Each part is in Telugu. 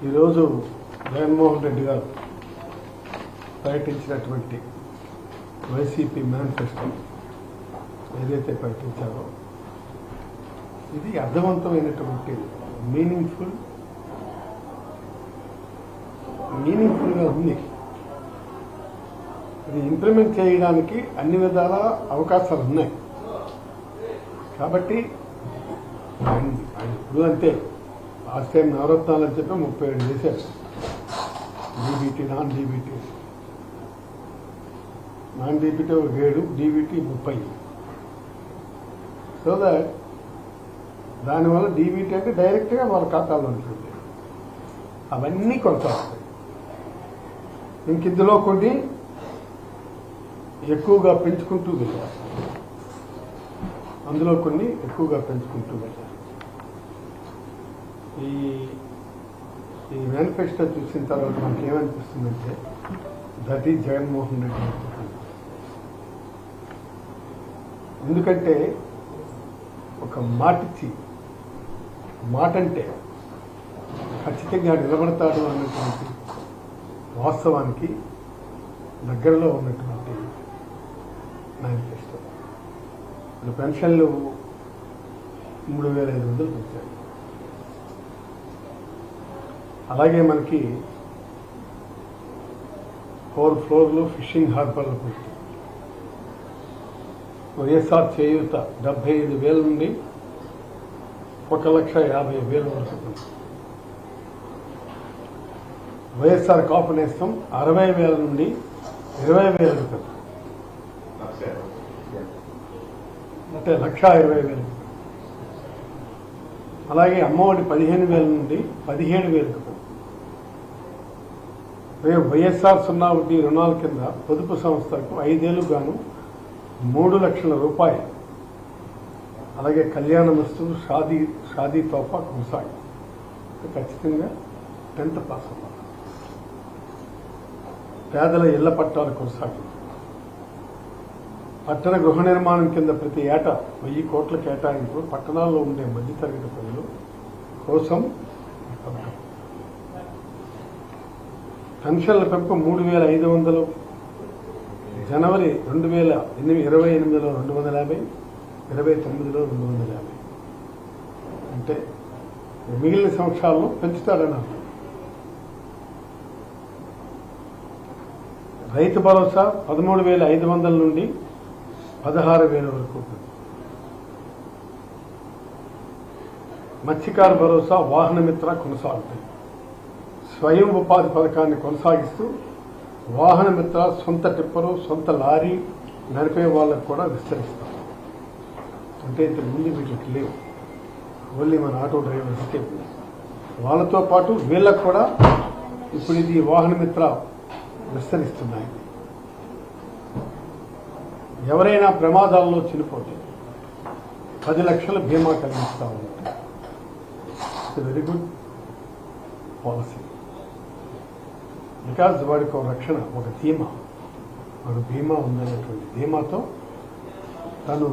ఈరోజు జగన్మోహన్ రెడ్డి గారు ప్రకటించినటువంటి వైసీపీ మేనిఫెస్టో ఏదైతే ప్రకటించారో ఇది అర్థవంతమైనటువంటి మీనింగ్ఫుల్గా ఉంది. ఇది ఇంప్లిమెంట్ చేయడానికి అన్ని విధాల అవకాశాలు ఉన్నాయి. కాబట్టి ఇప్పుడు అంతే లాస్ట్ టైం నవరత్నాలు అని చెప్పి 37 చేశారు. DBT non DBT 7, DBT 30. So that దానివల్ల డీబీటీ అంటే డైరెక్ట్గా వాళ్ళ ఖాతాలో ఉంటుంది. అవన్నీ కొనసాగుతాయి. ఇందులో కొన్ని ఎక్కువగా పెంచుకుంటూ వెళ్ళారు, అందులో కొన్ని ఎక్కువగా పెంచుకుంటూ వెళ్ళారు. ఈ మేనిఫెస్టో చూసిన తర్వాత మనకి ఏమనిపిస్తుందంటే దట్ ఈజ్ జగన్మోహన్ రెడ్డి. ఎందుకంటే ఒక మాటిచ్చి మాట అంటే ఖచ్చితంగా నిలబడతాడు అన్నటువంటి వాస్తవానికి దగ్గరలో ఉన్నటువంటి మేనిఫెస్టో. పెన్షన్లు 3,500 పెంచారు. అలాగే మనకి 4 ఫ్లోర్లు ఫిషింగ్ హార్బర్లు పెట్టి వైఎస్ఆర్ చేయూత 75,000 నుండి 1,50,000 వరకు. వైఎస్ఆర్ కాపు నేస్తం 60,000 నుండి 20,000 వరకు, అంటే 1,20,000. అలాగే అమ్మఒడి 15,000 నుండి 17,000 వరకు. వైఎస్ఆర్ 0 వడ్డీ రుణాల కింద పొదుపు సంస్థలకు 5 ఏళ్లు గాను 3 లక్షల రూపాయలు. అలాగే కళ్యాణమస్తు షాదీ తోఫా కొనసాగి ఖచ్చితంగా 10th పాస్ అవ్వాలి. పేదల ఇళ్ల పట్టాలు కొనసాగి పట్టణ గృహ నిర్మాణం కింద ప్రతి ఏటా 1000 కోట్ల కేటాయింపు పట్టణాల్లో ఉండే మధ్యతరగతి ప్రజలు కోసం. పెన్షన్ల పెంపు 3,500, జనవరి 2028లో 250, 29లో 250. అంటే మిగిలిన సంవత్సరాల్లో పెంచుతాడని అర్థం. రైతు భరోసా 13,500 నుండి 16,000 వరకు. మత్స్యకార భరోసా, వాహన మిత్ర కొనసాగుతాయి. స్వయం ఉపాధి పథకాన్ని కొనసాగిస్తూ వాహన మిత్ర సొంత టిప్పరు, సొంత లారీ నడిపే వాళ్ళకు కూడా విస్తరిస్తాం. అంటే ఇంతకుముందు వీటికి లేవు, ఓన్లీ మన ఆటో డ్రైవర్స్కే. వాళ్ళతో పాటు వీళ్ళకు కూడా ఇప్పుడు ఇది వాహన మిత్ర విస్తరిస్తున్నాయి. ఎవరైనా ప్రమాదాల్లో చనిపోతే 10 లక్షల బీమా కలిగిస్తా ఉంటాయి. It's very good policy. Because వాడికి ఒక రక్షణ, ఒక ధీమా, వాడు బీమా ఉందనేటువంటి ధీమాతో తను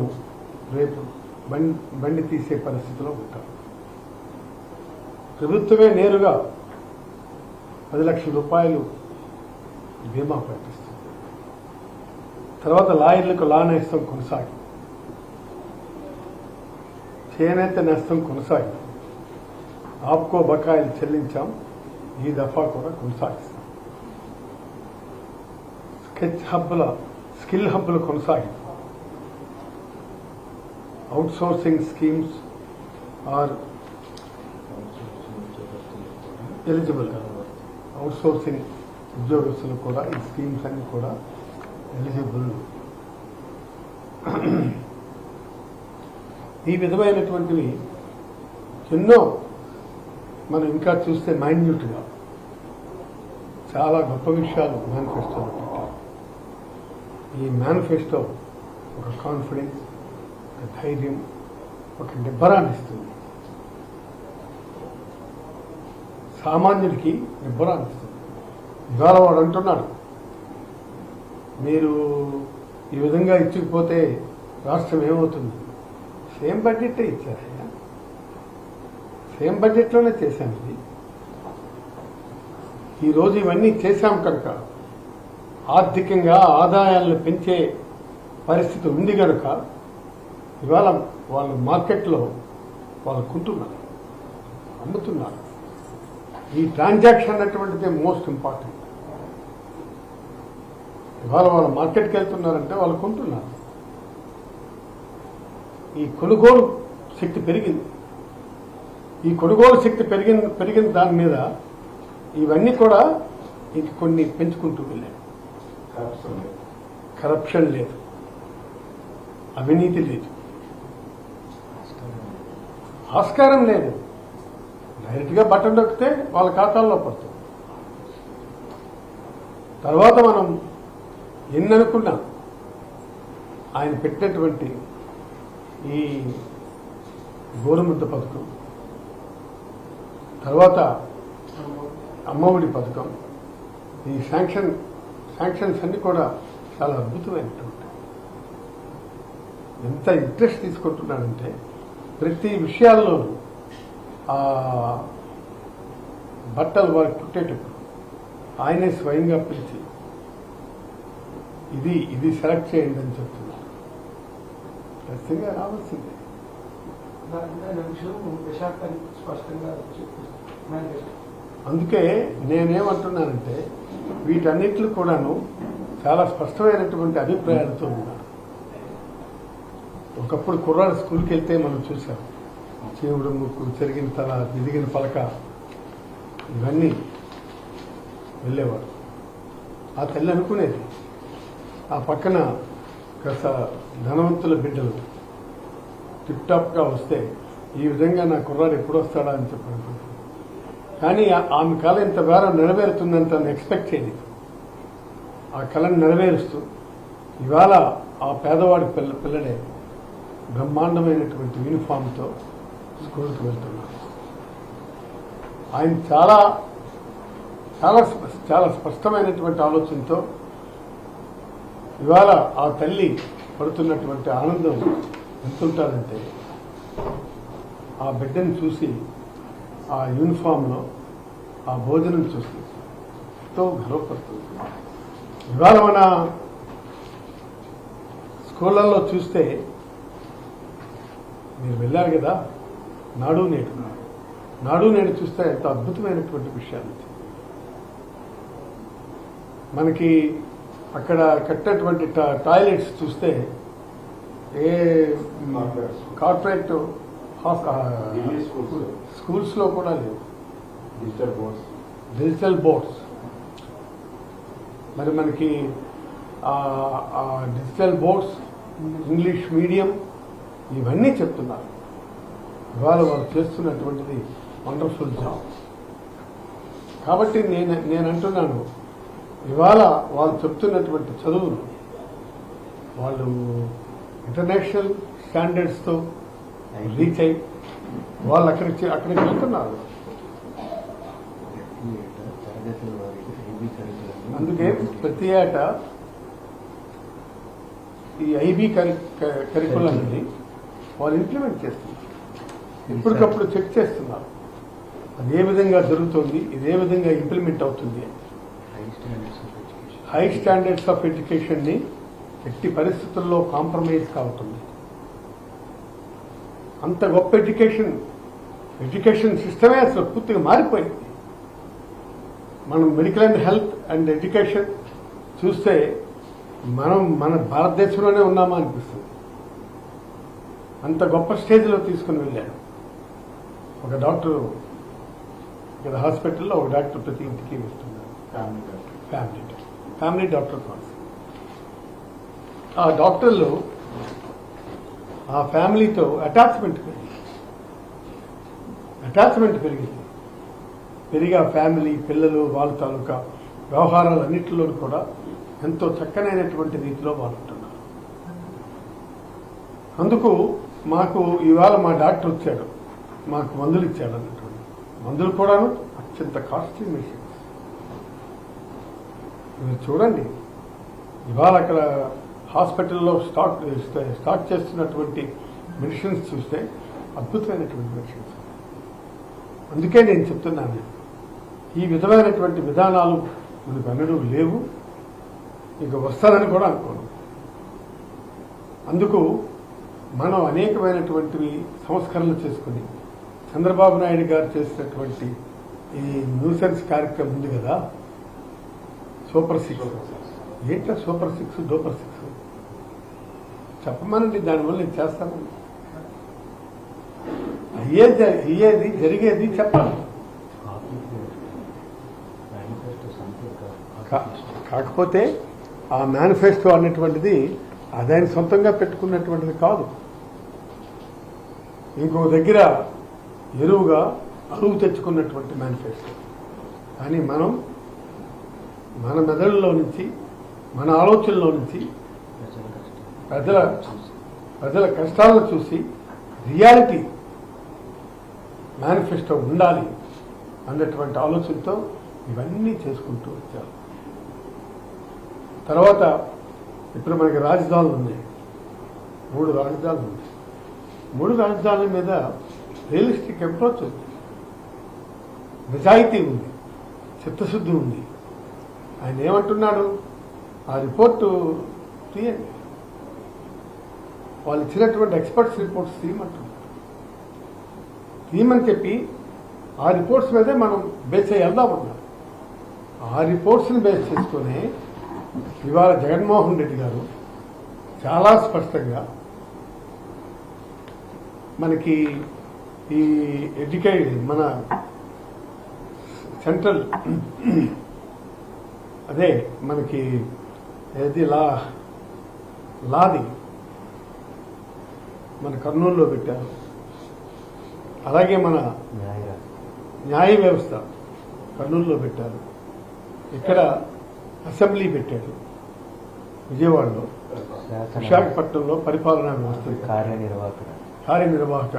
రేపు బండి తీసే పరిస్థితిలో ఉంటాడు. ప్రభుత్వమే నేరుగా 10 లక్షల రూపాయలు బీమా ప్రకటిస్తుంది. తర్వాత లాయర్లకు లా నేస్తం కొనసాగి, చేనేత నేస్తం కొనసాగి, ఆప్కో బకాయిలు చెల్లించాం, ఈ దఫా కూడా కొనసాగిస్తాం. స్కిల్ హబ్బులు కొనసాగి, outsourcing schemes are eligible. Outsourcing ఉద్యోగస్తులు కూడా ఈ స్కీమ్స్ అన్ని కూడా ఎలిజిబుల్. ఈ విధమైనటువంటివి ఎన్నో మనం ఇంకా చూస్తే మైన్యూట్గా చాలా గొప్ప విషయాలు మేనిఫెస్టోలో పెట్టారు. ఈ మేనిఫెస్టో ఒక కాన్ఫిడెన్స్, ఒక ధైర్యం, ఒక నిబ్బరాన్ని ఇస్తుంది. సామాన్యుడికి నిబ్బరాన్ని ఇస్తుంది. ఇవాళ వాడు అంటున్నాడు, మీరు ఈ విధంగా ఇచ్చకపోతే రాష్ట్రం ఏమవుతుంది? సేమ్ బడ్జెటే ఇచ్చారయ్యా. సేమ్ బడ్జెట్లోనే చేశాం ఇది. ఈరోజు ఇవన్నీ చేశాం కనుక ఆర్థికంగా ఆదాయాలను పెంచే పరిస్థితి ఉంది కనుక ఇవాళ వాళ్ళు మార్కెట్లో వాళ్ళు కొంటున్నారు, అమ్ముతున్నారు. ఈ ట్రాన్సాక్షన్ అన్నటువంటిదే మోస్ట్ ఇంపార్టెంట్. ఇవాళ వాళ్ళు మార్కెట్కి వెళ్తున్నారంటే వాళ్ళు కొంటున్నారు. ఈ కొనుగోలు శక్తి పెరిగింది. ఈ కొనుగోలు శక్తి పెరిగిన దాని మీద ఇవన్నీ కూడా ఇంక కొన్ని పెంచుకుంటూ వెళ్ళాయి. కరప్షన్ లేదు, అవినీతి లేదు, ఆస్కారం లేదు. డైరెక్ట్గా బటన్ నొక్కితే వాళ్ళ ఖాతాల్లో పడుతుంది. తర్వాత మనం ఎన్ననుకున్నా ఆయన పెట్టినటువంటి ఈ గోరుముద్ద పథకం, తర్వాత అమ్మఒడి పథకం, ఈ శాంక్షన్స్ అన్ని కూడా చాలా అద్భుతమైనటువంటి, ఎంత ఇంట్రెస్ట్ తీసుకుంటున్నాడంటే ప్రతి విషయాల్లోనూ బట్టలు వారికి కుట్టేటప్పుడు ఆయనే స్వయంగా పిలిచి ఇది సెలెక్ట్ చేయండి అని చెప్తున్నారు. ఖచ్చితంగా రావాల్సిందే. అందుకే నేనేమంటున్నానంటే వీటన్నిటిలో కూడాను చాలా స్పష్టమైనటువంటి అభిప్రాయాలతో ఉన్నారు. ఒకప్పుడు కుర్రాడు స్కూల్కి వెళ్తే మనం చూసాం, చెవుడు ముక్కు చెరిగిన తల ఎదిగిన పలక ఇవన్నీ వెళ్ళేవాడు. ఆ తల్లి అనుకునేది ఆ పక్కన కాస్త ధనవంతుల బిడ్డలు టిప్ టాప్గా వస్తే ఈ విధంగా నా కుర్రాడు ఎప్పుడు వస్తాడా అని చెప్పి కానీ ఆమె కళ ఇంత వేరం నెరవేరుతుందని తను ఎక్స్పెక్ట్ చేయలేదు. ఆ కళను నెరవేరుస్తూ ఇవాళ ఆ పేదవాడి పిల్లడే బ్రహ్మాండమైనటువంటి యూనిఫామ్తో స్కూల్కి వెళ్తున్నారు. ఆయన చాలా చాలా చాలా స్పష్టమైనటువంటి ఆలోచనతో ఇవాళ ఆ తల్లి పడుతున్నటువంటి ఆనందం ఎంతుంటుందంటే ఆ బిడ్డను చూసి, ఆ యూనిఫామ్లో ఆ భోజనం చూసి ఎంతో గర్వపడుతుంది. ఇవాళ మన స్కూళ్ళల్లో చూస్తే మీరు వెళ్ళారు కదా, నాడు నేడు చూస్తే ఎంత అద్భుతమైనటువంటి విషయాలు. మనకి అక్కడ కట్టినటువంటి టాయిలెట్స్ చూస్తే ఏ కార్పొరేట్ స్కూల్స్లో కూడా లేవు. డిజిటల్ బోర్డ్స్ మరి మనకి డిజిటల్ బోర్డ్స్, ఇంగ్లీష్ మీడియం ఇవన్నీ చెప్తున్నారు. ఇవాళ వాళ్ళు చేస్తున్నటువంటిది వండర్ఫుల్ జాబ్. కాబట్టి నేను అంటున్నాను, ఇవాళ వాళ్ళు చెప్తున్నటువంటి చదువులు వాళ్ళు ఇంటర్నేషనల్ స్టాండర్డ్స్తో రీచ్ అయ్యి వాళ్ళు అక్కడికి వెళ్తున్నారు. అందుకే ప్రతి ఏటా ఈ ఐబీ కరికులంని వాళ్ళు ఇంప్లిమెంట్ చేస్తున్నారు. ఎప్పటికప్పుడు చెక్ చేస్తున్నారు అది ఏ విధంగా జరుగుతుంది, ఇది ఏ విధంగా ఇంప్లిమెంట్ అవుతుంది. హై స్టాండర్డ్స్ ఆఫ్ ఎడ్యుకేషన్ని ఎట్టి పరిస్థితుల్లో కాంప్రమైజ్ కావుతుంది. అంత గొప్ప ఎడ్యుకేషన్ సిస్టమే అసలు పూర్తిగా మారిపోయింది. మనం medical and health and education చూస్తే మన భారతదేశంలోనే ఉన్నామా అనిపిస్తుంది. అంత గొప్ప స్టేజ్లో తీసుకుని వెళ్ళాడు. ఒక డాక్టర్ ఇక్కడ హాస్పిటల్లో ఒక డాక్టర్ ప్రతి ఇంటికి వెళ్తున్నారు. Family doctor concept. ఆ డాక్టర్లు ఆ ఫ్యామిలీతో అటాచ్మెంట్ పెరిగి ఆ ఫ్యామిలీ పిల్లలు వాళ్ళ తాలూకా వ్యవహారాలన్నింటిలో కూడా ఎంతో చక్కనైనటువంటి రీతిలో వాళ్ళు ఉంటున్నారు. అందుకు మాకు ఇవాళ మా డాక్టర్ వచ్చాడు, మాకు మందులు ఇచ్చాడు అన్నటువంటి మందులు కూడాను అత్యంత కాస్ట్లీ మెషిన్స్. మీరు చూడండి, ఇవాళ అక్కడ హాస్పిటల్లో స్టాక్ చేస్తున్నటువంటి మెడిసిన్స్ చూస్తే అద్భుతమైనటువంటి మెడిసిన్స్. అందుకే నేను చెప్తున్నాను, ఈ విధమైనటువంటి విధానాలు మనకు అన్నడూ లేవు, ఇక వస్తుందని కూడా అనుకోను. అందుకు మనం అనేకమైనటువంటివి సంస్కరణలు చేసుకుని చంద్రబాబు నాయుడు గారు చేసినటువంటి ఈ న్యూసెన్స్ కార్యక్రమం ఉంది కదా, సూపర్ 6. ఏంటో సూపర్ 6 డూపర్ 6 చెప్పమనండి, దానివల్ల నేను చేస్తాను. అయ్యేది జరిగేది చెప్పాలి. కాకపోతే ఆ మేనిఫెస్టో అనేటువంటిది అదాని సొంతంగా పెట్టుకున్నటువంటిది కాదు. ఇంకో దగ్గర ఎరువుగా అరువు తెచ్చుకున్నటువంటి మేనిఫెస్టో. కానీ మనం మన మెదడులో నుంచి, మన ఆలోచనలో నుంచి ప్రజల కష్టాలను చూసి రియాలిటీ మేనిఫెస్టో ఉండాలి అన్నటువంటి ఆలోచనతో ఇవన్నీ చేసుకుంటూ వచ్చారు. తర్వాత ఇప్పుడు మనకి రాజధానులు ఉన్నాయి, 3 రాజధానులు ఉన్నాయి. 3 రాజధానుల మీద రియలిస్టిక్ అప్రోచ్ ఉంది, నిజాయితీ ఉంది, చిత్తశుద్ధి ఉంది. ఆయన ఏమంటున్నాడు, ఆ రిపోర్టు తీయండి, వాళ్ళు ఇచ్చినటువంటి ఎక్స్పర్ట్స్ రిపోర్ట్స్ తీయమని చెప్పి ఆ రిపోర్ట్స్ మీదే మనం బేస్ అయ్యి వెళ్దామన్నారు. ఆ రిపోర్ట్స్ని బేస్ చేసుకుని ఇవాళ జగన్మోహన్ రెడ్డి గారు చాలా స్పష్టంగా మనకి ఈ మన సెంట్రల్ అదే మనకి ఏది లాది మన కర్నూలులో పెట్టారు. అలాగే మన న్యాయ వ్యవస్థ కర్నూలులో పెట్టారు. ఇక్కడ అసెంబ్లీ పెట్టాడు విజయవాడలో. విశాఖపట్నంలో పరిపాలనా వ్యవస్థ కార్యనిర్వాహక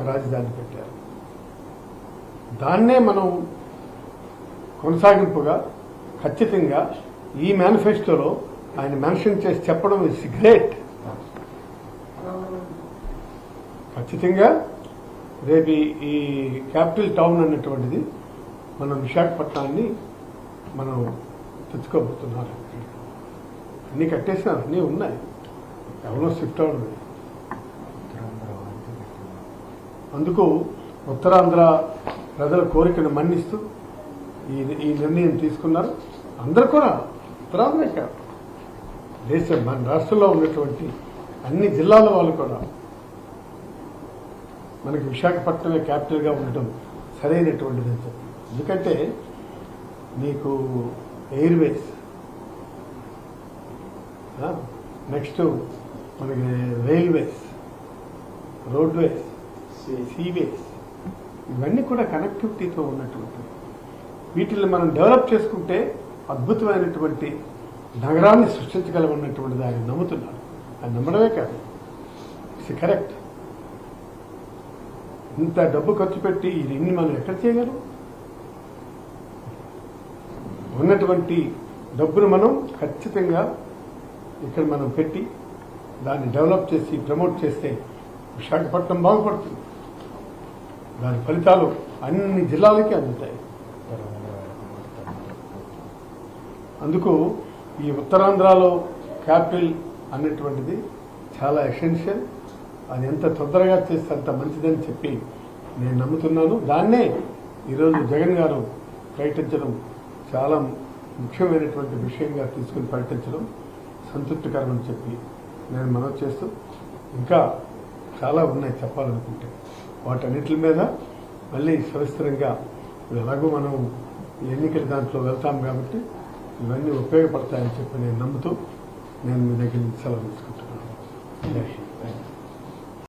రాజధాని పెట్టారు. దాన్నే మనం కొనసాగింపుగా ఖచ్చితంగా ఈ మేనిఫెస్టోలో ఆయన మెన్షన్ చేసి చెప్పడం ఇస్ గ్రేట్. ఖచ్చితంగా రేపు ఈ క్యాపిటల్ టౌన్ అన్నటువంటిది మనం విశాఖపట్నాన్ని మనం తెచ్చుకోబోతున్నారు. అన్నీ కట్టేసినారు, అన్నీ ఉన్నాయి, ఎవరో షిఫ్ట్ అవడం. అందుకు ఉత్తరాంధ్ర ప్రజల కోరికను మన్నిస్తూ ఈ నిర్ణయం తీసుకున్నారు. అందరూ కూడా ఉత్తరాంధ్ర కాదు, దేశం మన రాష్ట్రంలో ఉన్నటువంటి అన్ని జిల్లాల వాళ్ళు కూడా మనకి విశాఖపట్నమే క్యాపిటల్గా ఉండటం సరైనటువంటిది అని చెప్పి. ఎందుకంటే నీకు ఎయిర్వేస్, నెక్స్ట్ మనకి రైల్వేస్, రోడ్వేస్, సీవేస్, ఇవన్నీ కూడా కనెక్టివిటీతో ఉన్నటువంటి వీటిని మనం డెవలప్ చేసుకుంటే అద్భుతమైనటువంటి నగరాన్ని సృష్టించగలమన్నటువంటిది ఆయన నమ్ముతున్నారు. ఆయన నమ్మడమే కాదు, ఇట్స్ కరెక్ట్. ఇంత డబ్బు ఖర్చు పెట్టి ఇన్ని మనం ఎక్కడ చేయగలం? ఉన్నటువంటి డబ్బును మనం ఖచ్చితంగా ఇక్కడ మనం పెట్టి దాన్ని డెవలప్ చేసి ప్రమోట్ చేస్తే విశాఖపట్నం బాగుపడుతుంది. దాని ఫలితాలు అన్ని జిల్లాలకి అందుతాయి. అందుకు ఈ ఉత్తరాంధ్రలో క్యాపిటల్ అన్నటువంటిది చాలా ఎసెన్షియల్. అది ఎంత తొందరగా చేస్తే అంత మంచిదని చెప్పి నేను నమ్ముతున్నాను. దాన్నే ఈరోజు జగన్ గారు ప్రకటించడం చాలా ముఖ్యమైనటువంటి విషయంగా తీసుకుని ప్రకటించడం సంతృప్తికరమని చెప్పి నేను మనవి చేస్తూ, ఇంకా చాలా ఉన్నాయి చెప్పాలనుకుంటే, వాటన్నిటి మీద మళ్ళీ సవిస్తరంగా ఎలాగో మనం ఎన్నికల దాంట్లో వెళ్తాం కాబట్టి ఇవన్నీ ఉపయోగపడతాయని చెప్పి నేను నమ్ముతూ నేను మీ దగ్గర నుంచి సెలవు తీసుకుంటున్నాను.